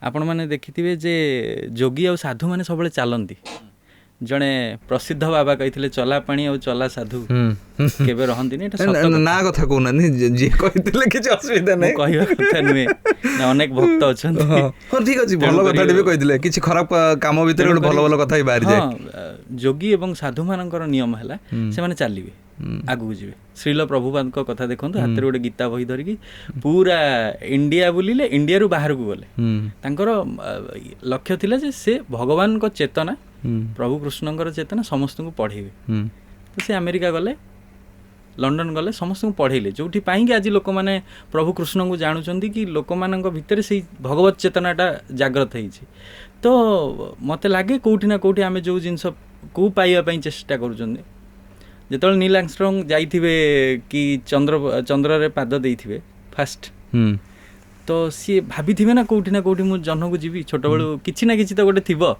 ଆପଣମାନେ ଦେଖିଥିବେ ଯେ ଯୋଗୀ ଆଉ ସାଧୁମାନେ ସବୁବେଳେ ଚାଲନ୍ତି। ଜଣେ ପ୍ରସିଦ୍ଧ ବାବା କହିଥିଲେ ଚଲା ପାଣି ଆଉ ଚଲା ସାଧୁ କେବେ ରହନ୍ତିନି। ନା କଥା କହୁନାହାନ୍ତି, ଯିଏ କହିଥିଲେ କିଛି ଅସୁବିଧା ନାହିଁ, କହିବା କଥା ନୁହେଁ ନା, ଅନେକ ଭକ୍ତ ଅଛନ୍ତି। ହଁ ଠିକ ଅଛି, ଭଲ କଥାଟେ ବି କହିଥିଲେ, କିଛି ଖରାପ କାମ ଭିତରେ ଗୋଟେ ଭଲ ଭଲ କଥା ହିଁ ବାହାରିଯାଏ। ଯୋଗୀ ଏବଂ ସାଧୁମାନଙ୍କର ନିୟମ ହେଲା ସେମାନେ ଚାଲିବେ, ଆଗକୁ ଯିବେ। ଶ୍ରୀଲ ପ୍ରଭୁପାଦଙ୍କ କଥା ଦେଖନ୍ତୁ, ହାତରେ ଗୋଟେ ଗୀତା ବହି ଧରିକି ପୁରା ଇଣ୍ଡିଆ ବୁଲିଲେ, ଇଣ୍ଡିଆରୁ ବାହାରକୁ ଗଲେ। ତାଙ୍କର ଲକ୍ଷ୍ୟ ଥିଲା ଯେ ସେ ଭଗବାନଙ୍କ ଚେତନା, ପ୍ରଭୁ କୃଷ୍ଣଙ୍କର ଚେତନା ସମସ୍ତଙ୍କୁ ପଢ଼େଇବେ। ତ ସେ ଆମେରିକା ଗଲେ, ଲଣ୍ଡନ ଗଲେ, ସମସ୍ତଙ୍କୁ ପଢ଼େଇଲେ, ଯୋଉଠି ପାଇଁକି ଆଜି ଲୋକମାନେ ପ୍ରଭୁ କୃଷ୍ଣଙ୍କୁ ଜାଣୁଛନ୍ତି କି ଲୋକମାନଙ୍କ ଭିତରେ ସେଇ ଭଗବତ ଚେତନାଟା ଜାଗ୍ରତ ହେଇଛି। ତ ମୋତେ ଲାଗେ କେଉଁଠି ନା କେଉଁଠି ଆମେ ଯେଉଁ ଜିନିଷକୁ ପାଇବା ପାଇଁ ଚେଷ୍ଟା କରୁଛନ୍ତି, ଯେତେବେଳେ ନୀଲ ଆର୍ମଷ୍ଟ୍ରଙ୍ଗ ଯାଇଥିବେ କି ଚନ୍ଦ୍ରରେ ପାଦ ଦେଇଥିବେ ଫାଷ୍ଟ, ତ ସିଏ ଭାବିଥିବେ ନା କେଉଁଠି ମୁଁ ଜହ୍ନକୁ ଯିବି, ଛୋଟବେଳୁ କିଛି ନା କିଛି ତ ଗୋଟେ ଥିବ।